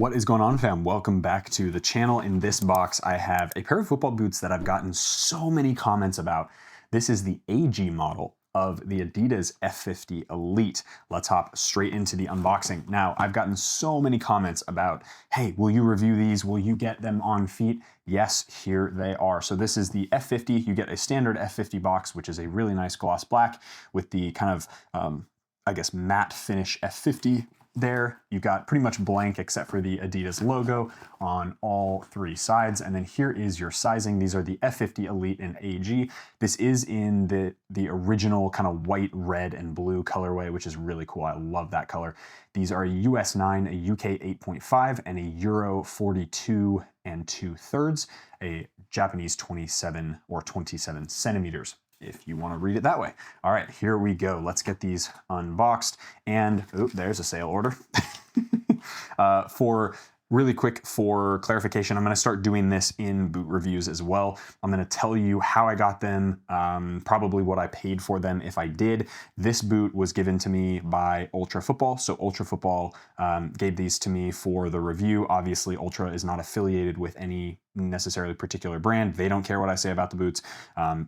What is going on, fam? Welcome back to the channel. In this box, I have a pair of football boots that I've gotten so many comments about. This is the AG model of the Adidas F50 Elite. Let's hop straight into the unboxing. Now, I've gotten so many comments about, hey, will you review these? Will you get them on feet? Yes, here they are. So this is the F50. You get a standard F50 box, which is a really nice gloss black with the kind of, I guess, matte finish F50 there. You got pretty much blank except for the Adidas logo on all three sides. And then here is your sizing. These are the F50 Elite and AG. This is in the original kind of white, red, and blue colorway, which is really cool. I love that color. These are a US 9, a UK 8.5, and a Euro 42 and 2/3, a Japanese 27 or 27 centimeters, if you want to read it that way. All right, here we go. Let's get these unboxed. And there's a sale order. Really quick for clarification, I'm going to start doing this in boot reviews as well. I'm going to tell you how I got them, probably what I paid for them if I did. This boot was given to me by Ultra Football. So Ultra Football gave these to me for the review. Obviously, Ultra is not affiliated with any necessarily particular brand. They don't care what I say about the boots.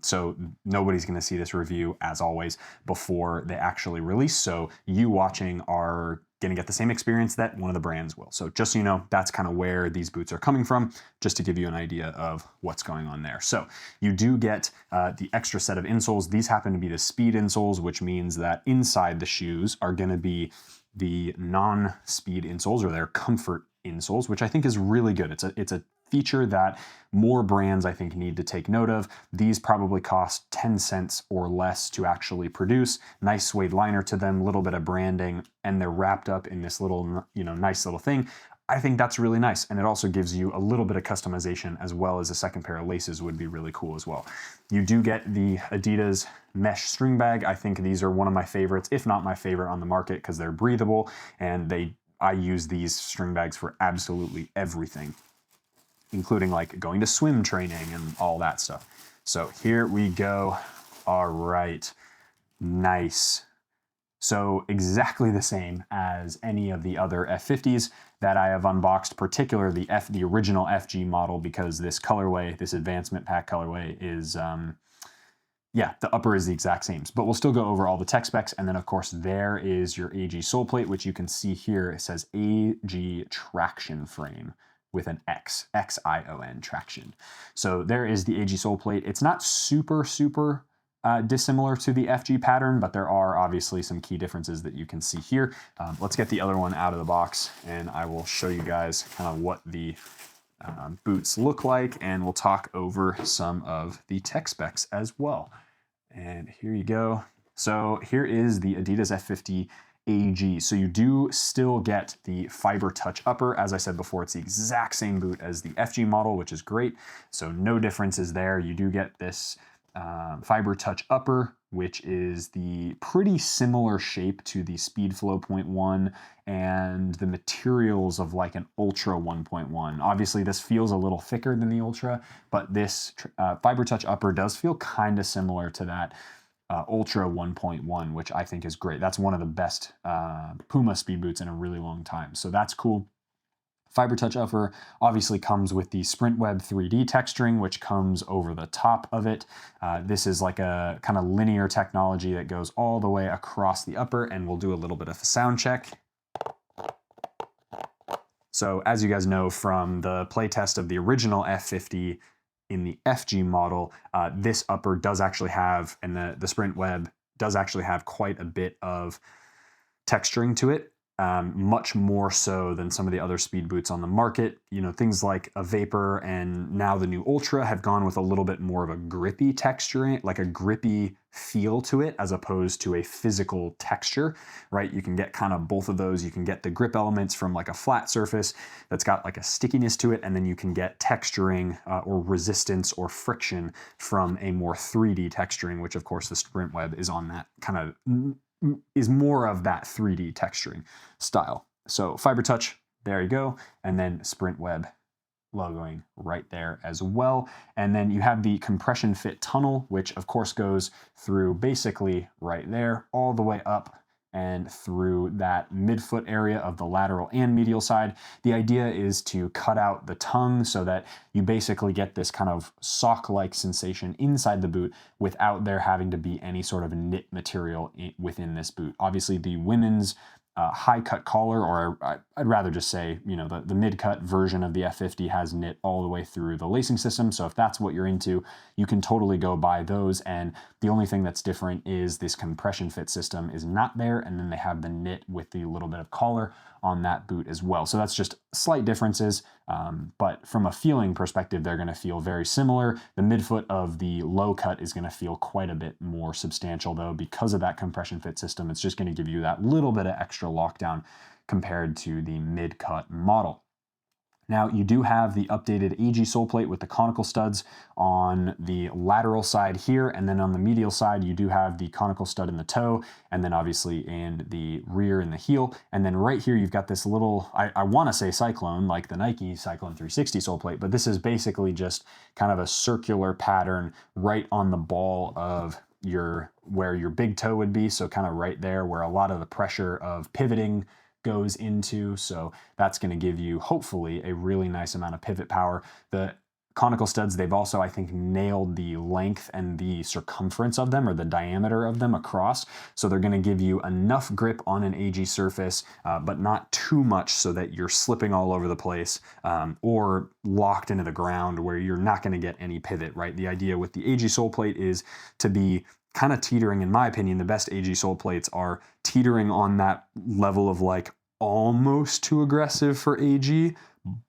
So nobody's going to see this review, as always, before they actually release. So you watching are going to get the same experience that one of the brands will. So just so you know, that's kind of where these boots are coming from, just to give you an idea of what's going on there. So you do get the extra set of insoles. These happen to be the speed insoles, which means that inside the shoes are going to be the non-speed insoles, or their comfort insoles, which I think is really good. It's a feature that more brands, I think, need to take note of. These probably cost 10 cents or less to actually produce. Nice suede liner to them, a little bit of branding, and they're wrapped up in this little, nice little thing. I think that's really nice, and it also gives you a little bit of customization, as well as a second pair of laces would be really cool as well. You do get the Adidas mesh string bag. I think these are one of my favorites, if not my favorite on the market, because they're breathable, and I use these string bags for absolutely everything, including like going to swim training and all that stuff. So here we go. All right, nice. So exactly the same as any of the other F50s that I have unboxed, particularly the original FG model, because this colorway, this advancement pack colorway is, the upper is the exact same. But we'll still go over all the tech specs. And then of course, there is your AG Soleplate, which you can see here. It says AG traction frame with an X, X-I-O-N, traction. So there is the AG Soleplate. It's not super dissimilar to the FG pattern, but there are obviously some key differences that you can see here. Let's get the other one out of the box, and I will show you guys kind of what the boots look like, and we'll talk over some of the tech specs as well. And here you go. So here is the Adidas F50 AG. So you do still get the Fiber Touch upper. As I said before, it's the exact same boot as the FG model, which is great. So no differences there. You do get this Fiber Touch upper, which is the pretty similar shape to the Speedflow 0.1 and the materials of like an Ultra 1.1. Obviously, this feels a little thicker than the Ultra, but this Fiber Touch upper does feel kind of similar to that Ultra 1.1, which I think is great. That's one of the best Puma speed boots in a really long time. So that's cool. Fiber Touch upper obviously comes with the Sprint Web 3D texturing, which comes over the top of it. This is like a kind of linear technology that goes all the way across the upper, and we'll do a little bit of a sound check. So as you guys know from the playtest of the original F50 in the FG model, this upper does actually have, and the Sprint Web does actually have quite a bit of texturing to it. Much more so than some of the other speed boots on the market. Things like a Vapor and now the new Ultra have gone with a little bit more of a grippy texturing, like a grippy feel to it, as opposed to a physical texture, right? You can get kind of both of those. You can get the grip elements from like a flat surface that's got like a stickiness to it, and then you can get texturing or resistance or friction from a more 3D texturing, which of course the Sprint Web is on that kind of, is more of that 3D texturing style. So Fiber Touch, there you go. And then Sprint Web logoing right there as well. And then you have the compression fit tunnel, which of course goes through basically right there, all the way up and through that midfoot area of the lateral and medial side. The idea is to cut out the tongue so that you basically get this kind of sock-like sensation inside the boot without there having to be any sort of knit material within this boot. Obviously, the women's high cut collar, or I'd rather just say, you know, the mid cut version of the F50 has knit all the way through the lacing system. So if that's what you're into, you can totally go buy those. And the only thing that's different is this compression fit system is not there. And then they have the knit with the little bit of collar on that boot as well. So that's just slight differences. But from a feeling perspective, they're going to feel very similar. The midfoot of the low cut is going to feel quite a bit more substantial though, because of that compression fit system. It's just going to give you that little bit of extra lockdown compared to the mid cut model. Now you do have the updated AG sole plate with the conical studs on the lateral side here, and then on the medial side you do have the conical stud in the toe, and then obviously in the rear in the heel, and then right here you've got this little, I want to say cyclone, like the Nike Cyclone 360 sole plate, but this is basically just kind of a circular pattern right on the ball of where your big toe would be, so kind of right there where a lot of the pressure of pivoting goes into. So that's going to give you hopefully a really nice amount of pivot power. The conical studs, they've also, I think, nailed the length and the circumference of them, or the diameter of them across. So they're going to give you enough grip on an AG surface, but not too much so that you're slipping all over the place or locked into the ground where you're not going to get any pivot, right? The idea with the AG sole plate is to be kind of teetering, in my opinion. The best AG sole plates are teetering on that level of like almost too aggressive for AG,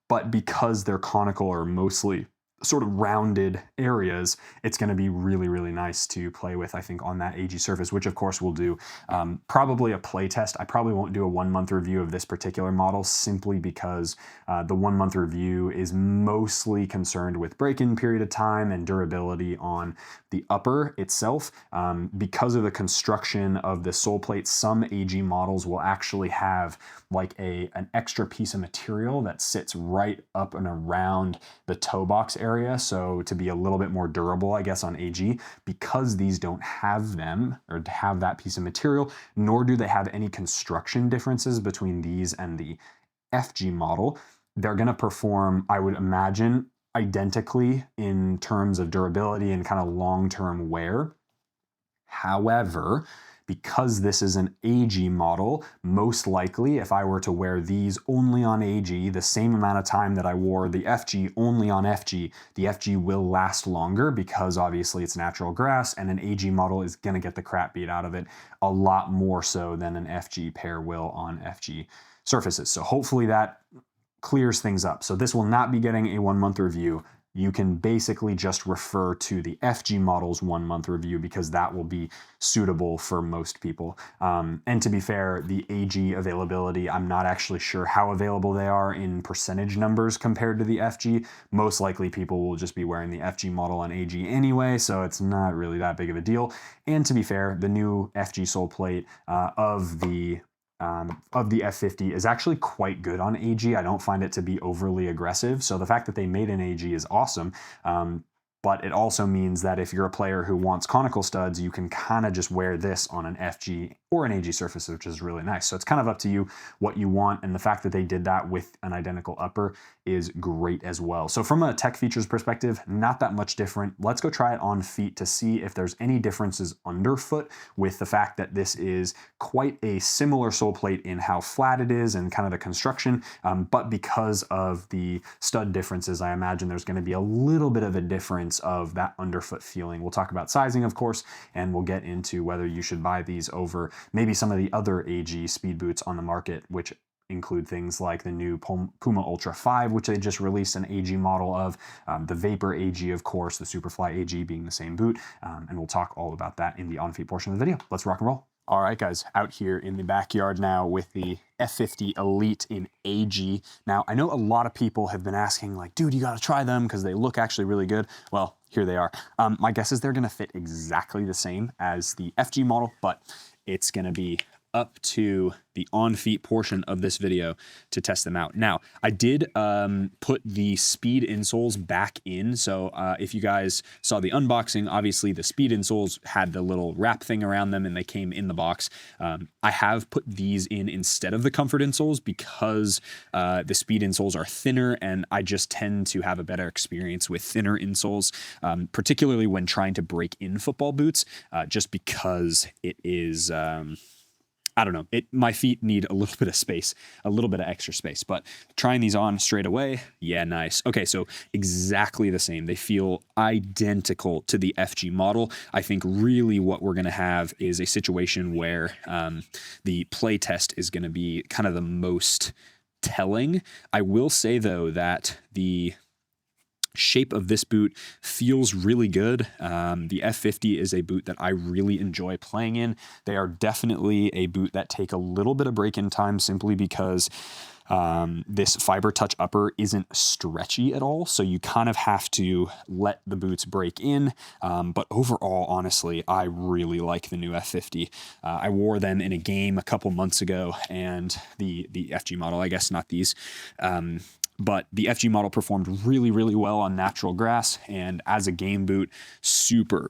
but because they're conical or mostly sort of rounded areas, it's going to be really, really nice to play with, I think, on that AG surface, which of course we'll do probably a play test. I probably won't do a 1 month review of this particular model simply because the 1 month review is mostly concerned with break-in period of time and durability on the upper itself. Because of the construction of the sole plate, some AG models will actually have like an extra piece of material that sits right up and around the toe box area. So to be a little bit more durable, I guess, on AG, because these don't have them or have that piece of material, nor do they have any construction differences between these and the FG model, they're going to perform, I would imagine, identically in terms of durability and kind of long-term wear. However, because this is an AG model, most likely if I were to wear these only on AG, the same amount of time that I wore the FG only on FG, the FG will last longer because obviously it's natural grass, and an AG model is going to get the crap beat out of it a lot more so than an FG pair will on FG surfaces. So hopefully that clears things up. So this will not be getting a 1 month review. You can basically just refer to the FG model's 1 month review because that will be suitable for most people. And to be fair, the AG availability, I'm not actually sure how available they are in percentage numbers compared to the FG. Most likely people will just be wearing the FG model on AG anyway, so it's not really that big of a deal. And to be fair, the new FG sole plate of the F50 is actually quite good on AG. I don't find it to be overly aggressive. So the fact that they made an AG is awesome. But it also means that if you're a player who wants conical studs, you can kind of just wear this on an FG or an AG surface, which is really nice. So it's kind of up to you what you want. And the fact that they did that with an identical upper is great as well. So from a tech features perspective, not that much different. Let's go try it on feet to see if there's any differences underfoot with the fact that this is quite a similar sole plate in how flat it is and kind of the construction. But because of the stud differences, I imagine there's going to be a little bit of a difference of that underfoot feeling. We'll talk about sizing, of course, and we'll get into whether you should buy these over maybe some of the other AG speed boots on the market, which include things like the new Puma Ultra 5, which they just released an AG model of, the Vapor AG, of course, the Superfly AG being the same boot, and we'll talk all about that in the on-feet portion of the video. Let's rock and roll. All right, guys, out here in the backyard now with the F50 Elite in AG. Now, I know a lot of people have been asking, like, dude, you got to try them because they look actually really good. Well, here they are. My guess is they're going to fit exactly the same as the FG model, but it's going to be up to the on-feet portion of this video to test them out. Now, I did put the Speed insoles back in. So if you guys saw the unboxing, obviously the Speed insoles had the little wrap thing around them and they came in the box. I have put these in instead of the Comfort insoles because the Speed insoles are thinner, and I just tend to have a better experience with thinner insoles, particularly when trying to break in football boots, just because it is... I don't know. My feet need a little bit of space, a little bit of extra space, but trying these on straight away, yeah, nice. Okay, so exactly the same. They feel identical to the FG model. I think really what we're going to have is a situation where the play test is going to be kind of the most telling. I will say, though, that the shape of this boot feels really good. The F50 is a boot that I really enjoy playing in. They are definitely a boot that take a little bit of break-in time simply because this fiber touch upper isn't stretchy at all. So you kind of have to let the boots break in. But overall, honestly, I really like the new F50. I wore them in a game a couple months ago, and the FG model, I guess, not these, but the FG model performed really, really well on natural grass, and as a game boot, super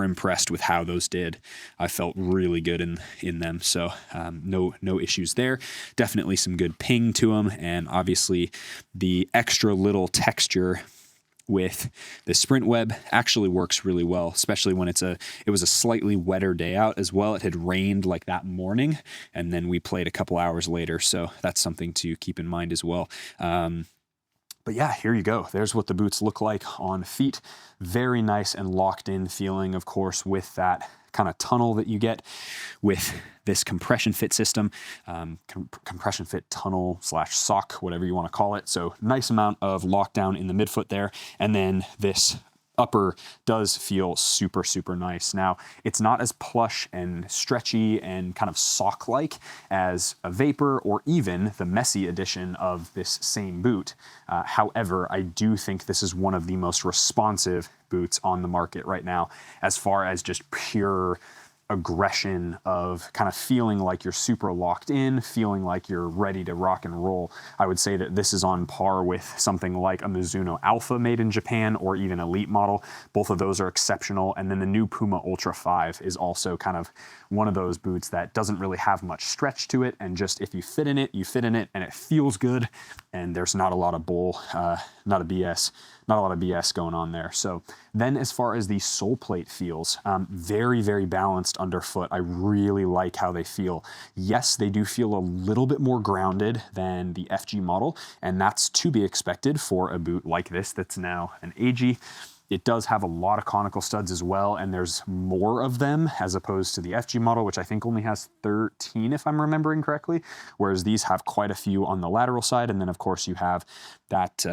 impressed with how those did. I felt really good in them, so no issues there. Definitely some good ping to them, and obviously the extra little texture with the sprint web actually works really well, especially when it was a slightly wetter day out as well. It had rained like that morning, and then we played a couple hours later, so that's something to keep in mind as well. But yeah, here you go. There's what the boots look like on feet. Very nice and locked in feeling, of course, with that kind of tunnel that you get with this compression fit system, compression fit tunnel / sock, whatever you want to call it. So nice amount of lockdown in the midfoot there. And then this upper does feel super nice. Now, it's not as plush and stretchy and kind of sock-like as a Vapor or even the Messy edition of this same boot. However, I do think this is one of the most responsive boots on the market right now, as far as just pure aggression of kind of feeling like you're super locked in, feeling like you're ready to rock and roll. I would say that this is on par with something like a Mizuno Alpha made in Japan, or even Elite model. Both of those are exceptional. And then the new Puma Ultra 5 is also kind of one of those boots that doesn't really have much stretch to it, and just if you fit in it, you fit in it, and it feels good, and there's not a lot of not a lot of BS going on there. So then as far as the Soleplate feels, very balanced underfoot. I really like how they feel. Yes, they do feel a little bit more grounded than the FG model, and that's to be expected for a boot like this that's now an AG. It does have a lot of conical studs as well, and there's more of them as opposed to the FG model, which I think only has 13 if I'm remembering correctly, whereas these have quite a few on the lateral side. And then of course you have that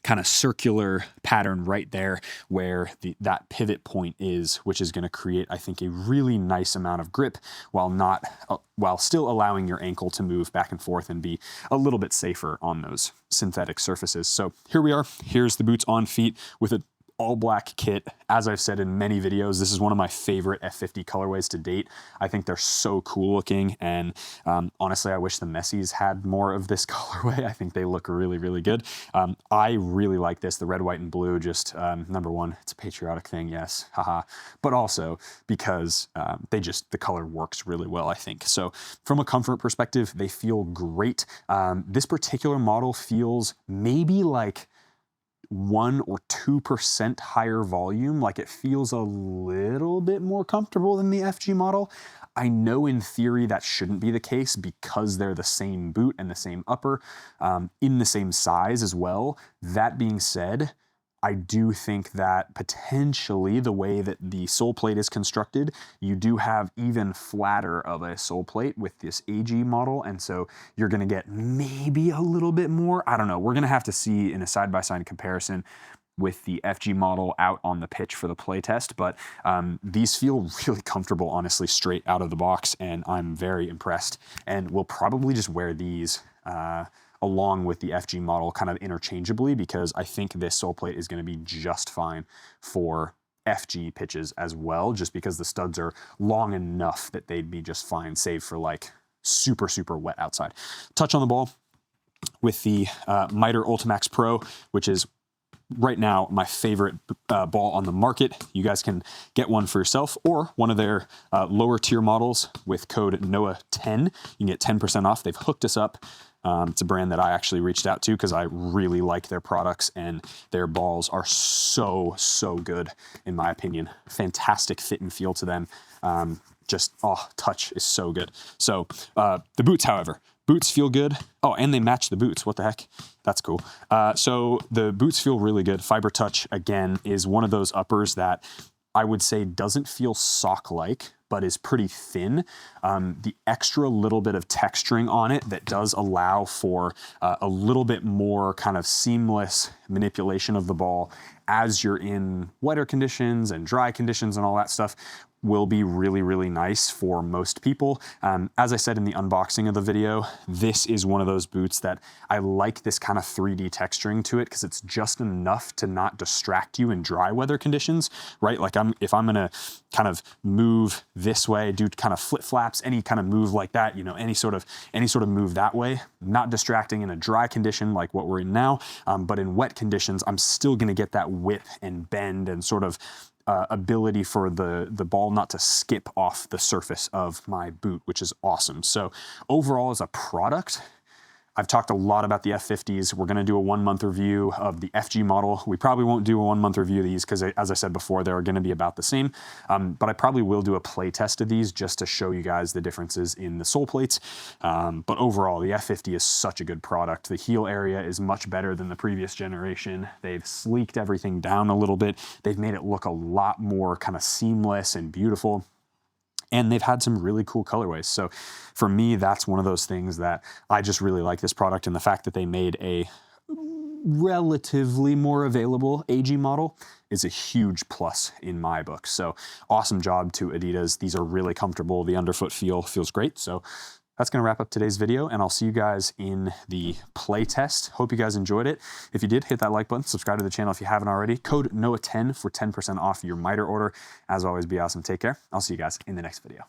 kind of circular pattern right there where that pivot point is, which is going to create, I think, a really nice amount of grip while still allowing your ankle to move back and forth and be a little bit safer on those synthetic surfaces. So here we are. Here's the boots on feet with a all black kit. As I've said in many videos, this is one of my favorite F50 colorways to date. I think they're so cool looking, and honestly, I wish the Messies had more of this colorway. I think they look really good. I really like this. The red, white, and blue, just number one, it's a patriotic thing, yes, haha, but also because the color works really well, I think. So from a comfort perspective, they feel great. This particular model feels maybe like 1 or 2% higher volume, like it feels a little bit more comfortable than the FG model. I know in theory that shouldn't be the case because they're the same boot and the same upper, in the same size as well. That being said, I do think that potentially the way that the sole plate is constructed, you do have even flatter of a sole plate with this AG model, and so you're going to get maybe a little bit more. I don't know. We're going to have to see in a side-by-side comparison with the FG model out on the pitch for the play test, but these feel really comfortable, honestly, straight out of the box, and I'm very impressed, and we'll probably just wear these along with the FG model kind of interchangeably, because I think this sole plate is going to be just fine for FG pitches as well, just because the studs are long enough that they'd be just fine, save for like super, super wet outside. Touch on the ball with the Mitre Ultimax Pro, which is right now my favorite ball on the market. You guys can get one for yourself or one of their lower tier models with code NOAH10. You can get 10% off. They've hooked us up. It's a brand that I actually reached out to because I really like their products, and their balls are so, so good in my opinion. Fantastic fit and feel to them. Touch is so good. So the boots, however, boots feel good. Oh, and they match the boots. What the heck? That's cool. So the boots feel really good. Fiber Touch, again, is one of those uppers that I would say doesn't feel sock-like, but is pretty thin. The extra little bit of texturing on it that does allow for a little bit more kind of seamless manipulation of the ball as you're in wetter conditions and dry conditions and all that stuff will be really, really nice for most people. As I said in the unboxing of the video, this is one of those boots that I like this kind of 3D texturing to it because it's just enough to not distract you in dry weather conditions, right? Like if I'm gonna kind of move this way, do kind of flip flaps, any kind of move like that, you know, any sort of move that way, not distracting in a dry condition like what we're in now, but in wet conditions, I'm still gonna get that width and bend and sort of ability for the ball not to skip off the surface of my boot, which is awesome. So overall, as a product, I've talked a lot about the F50s. We're gonna do a 1 month review of the FG model. We probably won't do a 1 month review of these because, as I said before, they're gonna be about the same. But I probably will do a play test of these just to show you guys the differences in the sole plates. But overall, the F50 is such a good product. The heel area is much better than the previous generation. They've sleeked everything down a little bit. They've made it look a lot more kind of seamless and beautiful. And they've had some really cool colorways. So for me, that's one of those things that I just really like this product, and the fact that they made a relatively more available AG model is a huge plus in my book. So awesome job to Adidas. These are really comfortable. The underfoot feel feels great. So that's gonna wrap up today's video, and I'll see you guys in the play test. Hope you guys enjoyed it. If you did, hit that like button, subscribe to the channel if you haven't already. Code NOAH10 for 10% off your Mitre order. As always, be awesome, take care. I'll see you guys in the next video.